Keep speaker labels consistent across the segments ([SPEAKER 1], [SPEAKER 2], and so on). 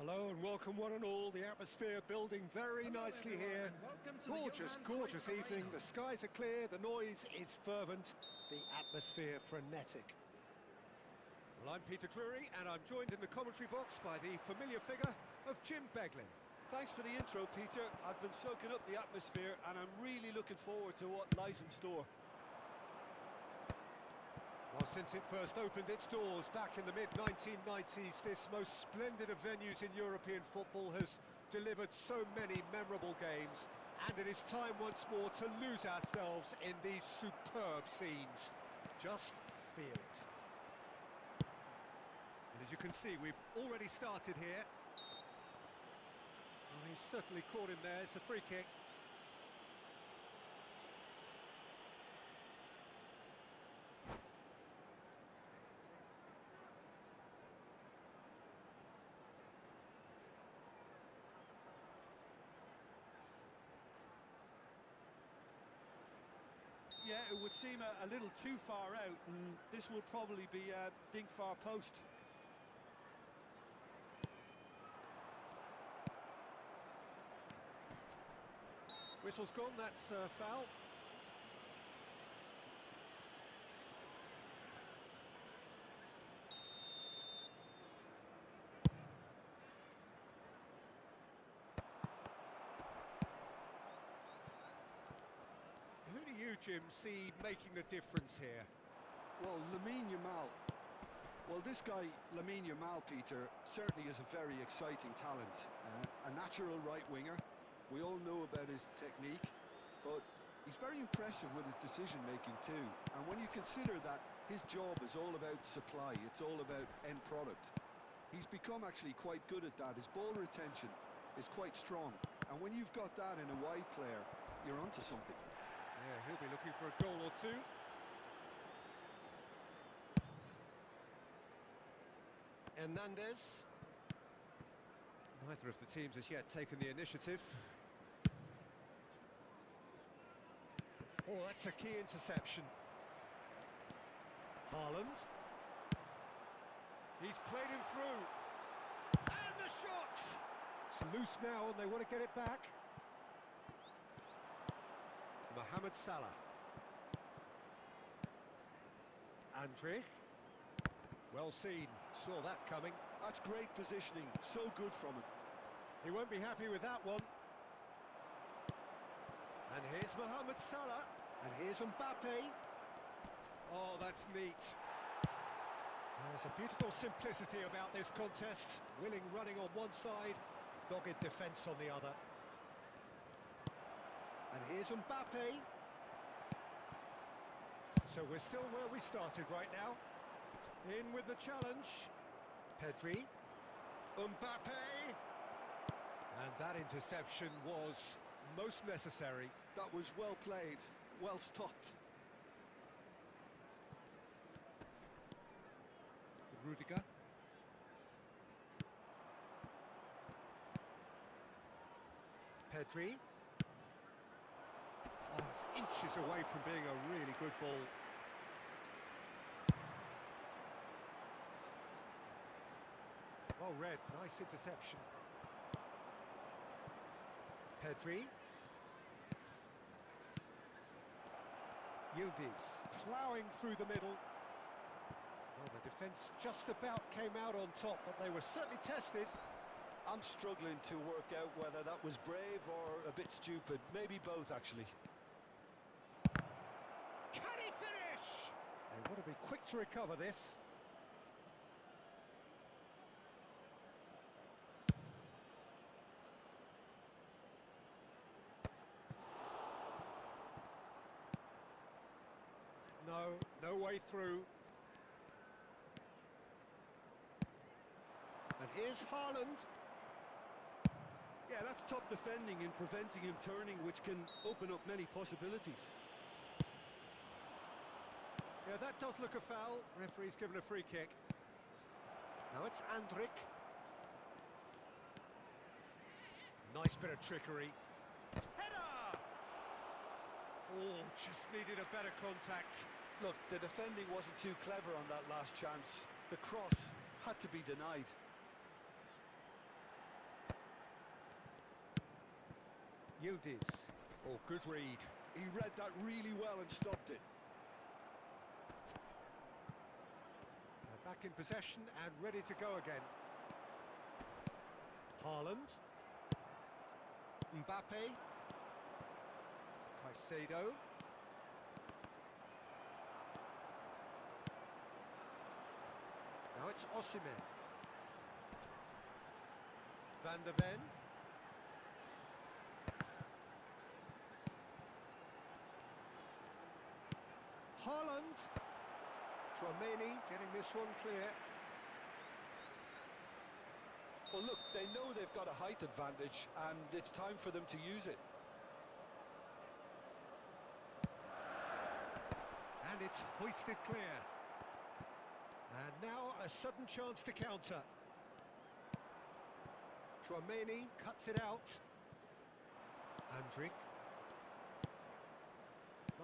[SPEAKER 1] Hello and welcome one and all. The atmosphere building very nicely here. Gorgeous evening. The skies are clear, the noise is fervent, the atmosphere frenetic. Well, I'm Peter Drury and I'm joined in the commentary box by the familiar figure of Jim Beglin.
[SPEAKER 2] Thanks for the intro, Peter. I've been soaking up the atmosphere and I'm really looking forward to what lies in store.
[SPEAKER 1] Well, since it first opened its doors back in the mid-1990s, this most splendid of venues in European football has delivered so many memorable games, and it is time once more to lose ourselves in these superb scenes. Just feel it. And as you can see, we've already started here. Oh, he's certainly caught him there. It's a free kick.
[SPEAKER 2] Yeah, it would seem a little too far out, and this will probably be a dink far post.
[SPEAKER 1] Whistle's gone, that's foul. Who do you, Jim, see making the difference here?
[SPEAKER 2] Well, Lamine Yamal. Well, this guy, Lamine Yamal, Peter, certainly is a very exciting talent. A natural right winger. We all know about his technique, but he's very impressive with his decision-making too. And when you consider that his job is all about supply, it's all about end product, he's become actually quite good at that. His ball retention is quite strong. And when you've got that in a wide player, you're onto something.
[SPEAKER 1] Yeah, he'll be looking for a goal or two. Hernandez. Neither of the teams has yet taken the initiative. Oh, that's a key interception. Haaland. He's played him through. And the shot! It's loose now and they want to get it back. Mohamed Salah. Andre. Well seen, saw that coming.
[SPEAKER 2] That's great positioning, so good from him.
[SPEAKER 1] He won't be happy with that one. And here's Mohamed Salah. And here's Mbappe. Oh, that's neat. There's a beautiful simplicity about this contest. Willing running on one side, dogged defence on the other. And here's Mbappe. So we're still where we started right now. In with the challenge. Pedri. Mbappe. And that interception was most necessary.
[SPEAKER 2] That was well played, well stopped.
[SPEAKER 1] Rudiger. Pedri. Oh, it's inches away from being a really good ball. Well read, nice interception. Pedri. Yildiz ploughing through the middle. Well, the defence just about came out on top, but they were certainly tested.
[SPEAKER 2] I'm struggling to work out whether that was brave or a bit stupid. Maybe both, actually.
[SPEAKER 1] Can he finish? They want to be quick to recover this. No way through. And here's Haaland.
[SPEAKER 2] Yeah, that's top defending and preventing him turning, which can open up many possibilities.
[SPEAKER 1] Yeah, that does look a foul. Referee's given a free kick. Now it's Andrik. Nice bit of trickery. Header! Oh, just needed a better contact.
[SPEAKER 2] Look, the defending wasn't too clever on that last chance. The cross had to be denied.
[SPEAKER 1] Yildiz. Oh, good read.
[SPEAKER 2] He read that really well and stopped it.
[SPEAKER 1] They're back in possession and ready to go again. Haaland. Mbappe. Caicedo. Now it's Osimhen. Van der Ven. Haaland. Tchouaméni getting this one clear.
[SPEAKER 2] Well, look, they know they've got a height advantage, and it's time for them to use it.
[SPEAKER 1] And it's hoisted clear. And now a sudden chance to counter. Tchouaméni cuts it out. Andrić.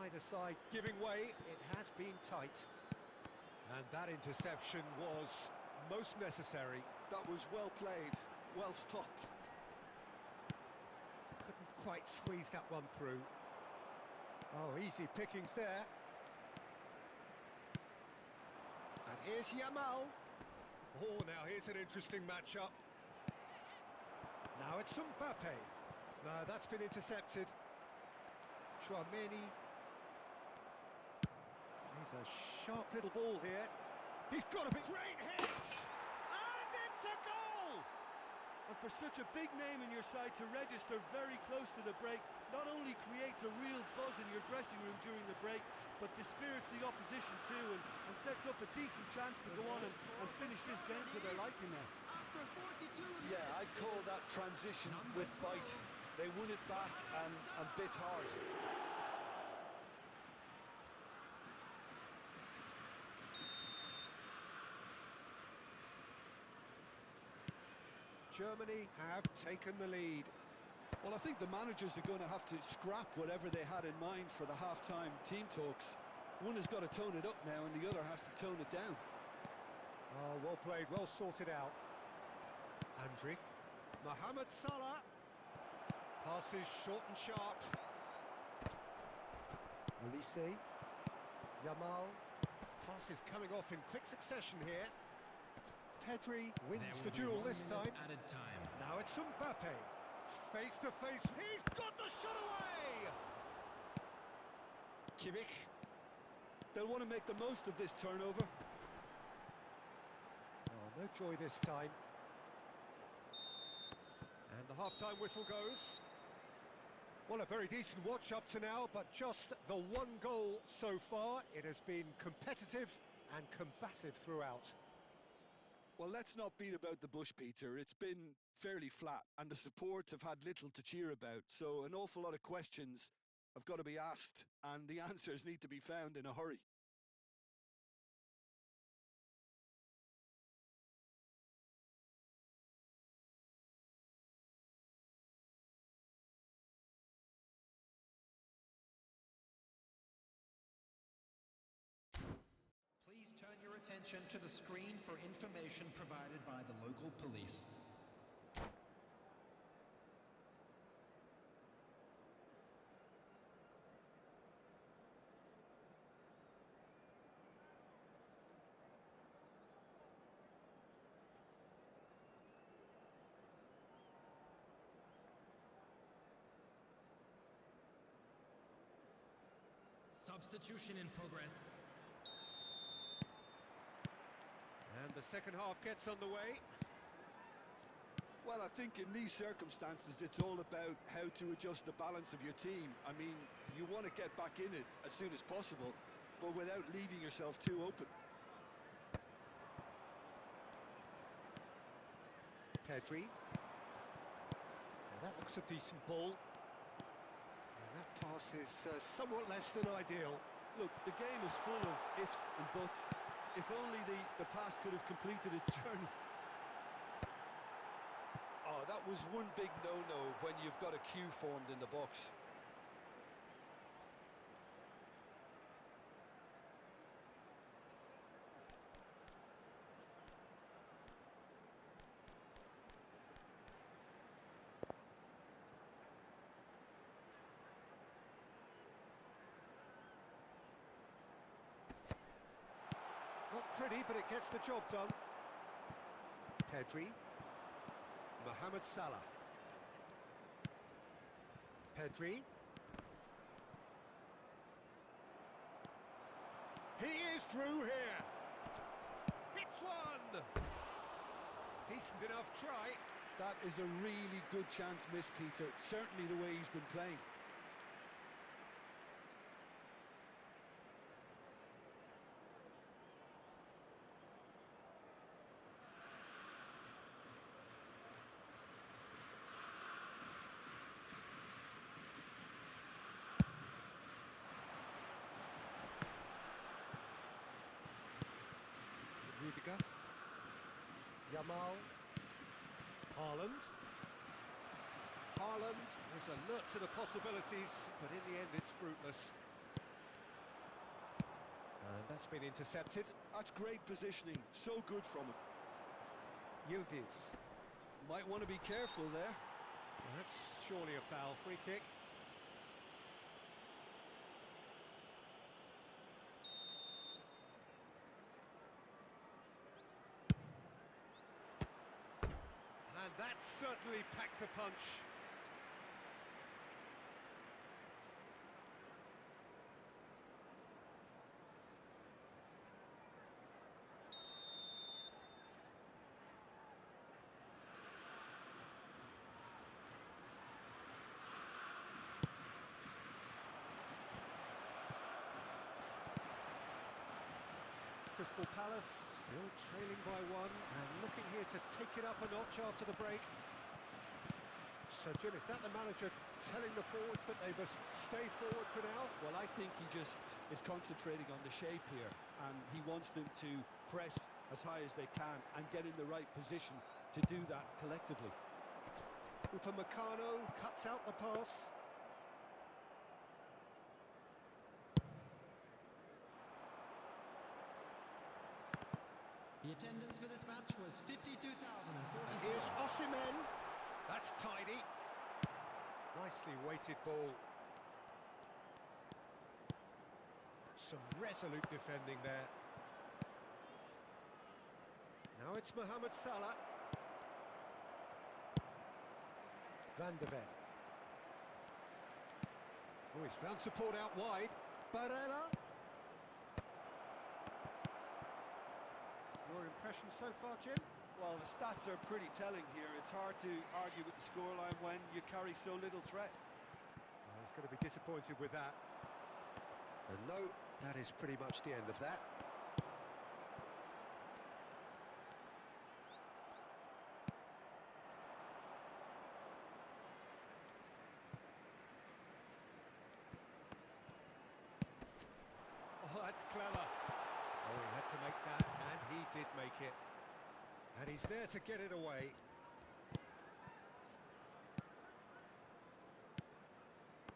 [SPEAKER 1] Neither side giving way, it has been tight. And that interception was most necessary.
[SPEAKER 2] That was well played, well stopped.
[SPEAKER 1] Couldn't quite squeeze that one through. Oh, easy pickings there. And here's Yamal. Oh, now here's an interesting matchup. Now it's Mbappe. No, that's been intercepted. Tchouaméni. He's a sharp little ball here. He's got a big great hit! And it's a goal!
[SPEAKER 2] And for such a big name in your side to register very close to the break, not only creates a real buzz in your dressing room during the break, but dispirits the opposition too, and sets up a decent chance to go on and finish this game to their liking now. Yeah, I'd call that transition with bite. They won it back and bit hard.
[SPEAKER 1] Germany have taken the lead.
[SPEAKER 2] Well, I think the managers are going to have to scrap whatever they had in mind for the half-time team talks. One has got to tone it up now and the other has to tone it down.
[SPEAKER 1] Oh, well played, well sorted out. Andrić. Mohamed Salah. Passes short and sharp. Olise. Yamal. Passes coming off in quick succession here. Pedri wins the duel this time. Now it's Mbappe. Face to face. He's got the shot away!
[SPEAKER 2] Kimmich. They'll want to make the most of this turnover.
[SPEAKER 1] Oh, no joy this time. And the half-time whistle goes. Well, a very decent watch up to now, but just the one goal so far. It has been competitive and combative throughout.
[SPEAKER 2] Well, let's not beat about the bush, Peter. It's been fairly flat, and the support have had little to cheer about. So an awful lot of questions have got to be asked, and the answers need to be found in a hurry.
[SPEAKER 3] Please turn your attention to the screen for information provided by the local police. Substitution in progress.
[SPEAKER 1] And the second half gets underway.
[SPEAKER 2] Well, I think in these circumstances, it's all about how to adjust the balance of your team. I mean, you want to get back in it as soon as possible, but without leaving yourself too open.
[SPEAKER 1] Pedri. Now that looks a decent ball. And that pass is somewhat less than ideal.
[SPEAKER 2] Look, the game is full of ifs and buts. If only the pass could have completed its journey. Oh, that was one big no-no when you've got a queue formed in the box.
[SPEAKER 1] pretty, but it gets the job done. Pedri. Mohamed Salah. Pedri. He is through here. Hits one. Decent enough try.
[SPEAKER 2] That is a really good chance missed, Peter. Certainly the way he's been playing.
[SPEAKER 1] Rudiger. Yamal. Haaland. Haaland is alert to the possibilities, but in the end it's fruitless. And that's been intercepted.
[SPEAKER 2] That's great positioning. So good from him.
[SPEAKER 1] Yildiz.
[SPEAKER 2] Might want to be careful there.
[SPEAKER 1] Well, that's surely a foul. Free kick. And that certainly packed a punch. Crystal Palace still trailing by one and looking here to take it up a notch after the break. So, Jim, is that the manager telling the forwards that they must stay forward for now?
[SPEAKER 2] Well, I think he just is concentrating on the shape here, and he wants them to press as high as they can and get in the right position to do that collectively.
[SPEAKER 1] Upamecano cuts out the pass.
[SPEAKER 3] The attendance for this match was 52,044.
[SPEAKER 1] Here's Osimhen. That's tidy. Nicely weighted ball. Some resolute defending there. Now it's Mohamed Salah. Van de Ven. Oh, he's found support out wide. Barella. Your impression so far, Jim?
[SPEAKER 2] Well, the stats are pretty telling here. It's hard to argue with the scoreline when you carry so little threat.
[SPEAKER 1] Well, he's going to be disappointed with that. And no, that is pretty much the end of that. Oh, that's clever. Oh, he had to make that, and he did make it. And he's there to get it away.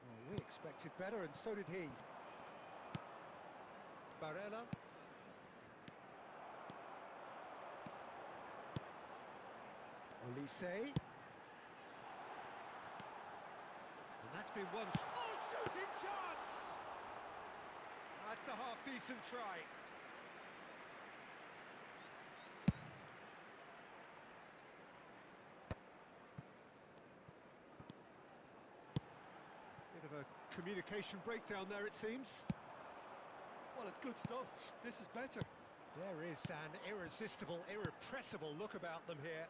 [SPEAKER 1] Well, we expected better, and so did he. Barella. Olise. And that's been one... Oh, shooting chance! That's a half-decent try. Bit of a communication breakdown there, it seems.
[SPEAKER 2] Well, it's good stuff. This is better.
[SPEAKER 1] There is an irresistible, irrepressible look about them here.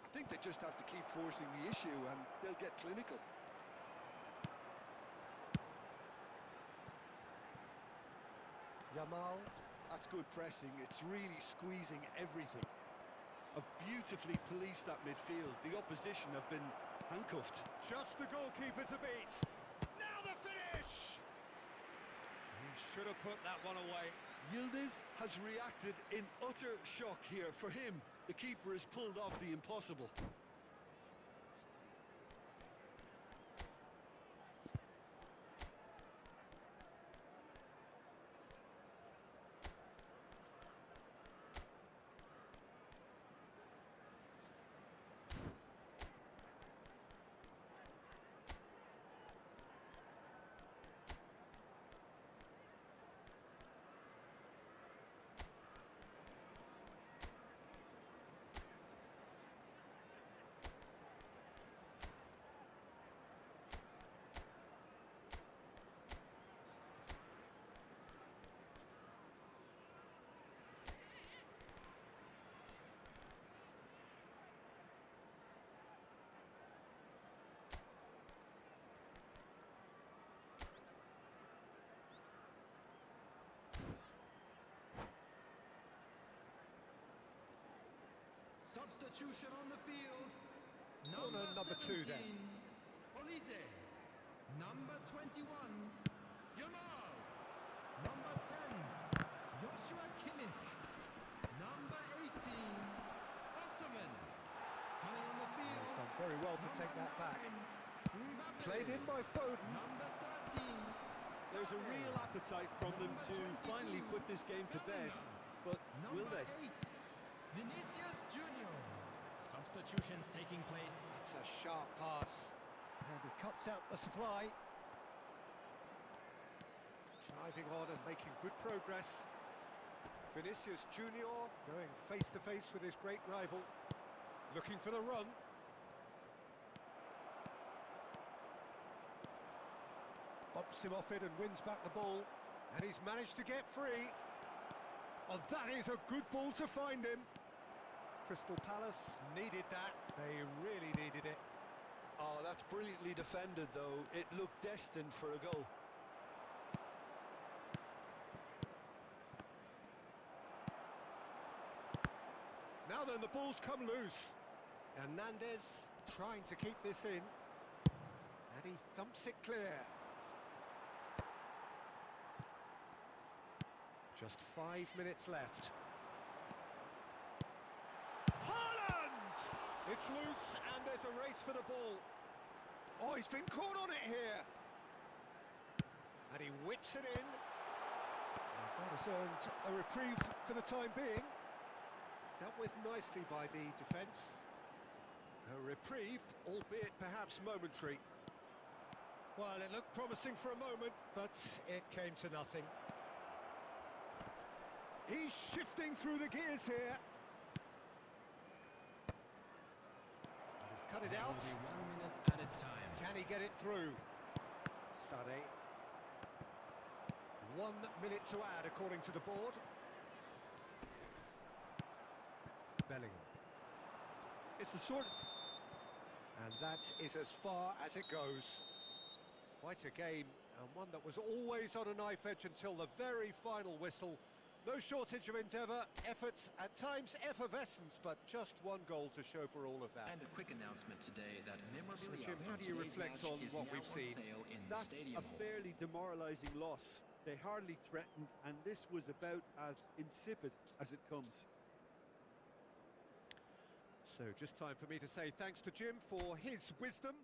[SPEAKER 2] I think they just have to keep forcing the issue and they'll get clinical.
[SPEAKER 1] Yamal.
[SPEAKER 2] That's good pressing. It's really squeezing everything. Have beautifully policed that midfield. The opposition have been handcuffed.
[SPEAKER 1] Just the goalkeeper to beat. Now the finish! He should have put that one away.
[SPEAKER 2] Yildiz has reacted in utter shock here. For him, the keeper has pulled off the impossible.
[SPEAKER 3] Substitution on the field.
[SPEAKER 1] Corner number 2 then.
[SPEAKER 3] Olise. Number 21, Yamal. Number 10, Joshua Kimmich. Number 18, Osserman. Coming on the field.
[SPEAKER 1] He's done very well to take that back.
[SPEAKER 3] Mbappe.
[SPEAKER 1] Played in by Foden.
[SPEAKER 3] Number 13.
[SPEAKER 2] There's a real appetite from them to finally put this game to bed, but will they?
[SPEAKER 3] 8, Vinicius Junior. Substitutions taking place.
[SPEAKER 1] That's a sharp pass. And he cuts out the supply. Driving on and making good progress. Vinicius Junior going face to face with his great rival. Looking for the run. Bumps him off it and wins back the ball. And he's managed to get free. Oh, that is a good ball to find him. Crystal Palace needed that. They really needed it.
[SPEAKER 2] Oh, that's brilliantly defended, though. It looked destined for a goal.
[SPEAKER 1] Now then, the ball's come loose. Hernandez trying to keep this in. And he thumps it clear. Just 5 minutes left. Haaland! It's loose and there's a race for the ball. Oh, he's been caught on it here. And he whips it in. And that has earned a reprieve for the time being. Dealt with nicely by the defence. A reprieve, albeit perhaps momentary. Well, it looked promising for a moment, but it came to nothing. He's shifting through the gears here. And he's cut it
[SPEAKER 3] That
[SPEAKER 1] out.
[SPEAKER 3] will be 1 minute at a time.
[SPEAKER 1] Can he get it through? Sané. 1 minute to add, according to the board. Bellingham.
[SPEAKER 2] It's the sort.
[SPEAKER 1] And that is as far as it goes. Quite a game, and one that was always on a knife edge until the very final whistle. No shortage of endeavour, effort, at times effervescence, but just one goal to show for all of that.
[SPEAKER 3] And a quick announcement today that memorabilia.
[SPEAKER 1] So, Jim, how do you
[SPEAKER 3] from today's
[SPEAKER 1] reflect
[SPEAKER 3] match
[SPEAKER 1] on
[SPEAKER 3] is
[SPEAKER 1] what
[SPEAKER 3] now
[SPEAKER 1] we've
[SPEAKER 3] on
[SPEAKER 1] seen?
[SPEAKER 3] sale in the
[SPEAKER 4] That's
[SPEAKER 3] Stadium
[SPEAKER 4] a
[SPEAKER 3] Hall.
[SPEAKER 4] fairly demoralising loss. They hardly threatened, and this was about as insipid as it comes.
[SPEAKER 1] So just time for me to say thanks to Jim for his wisdom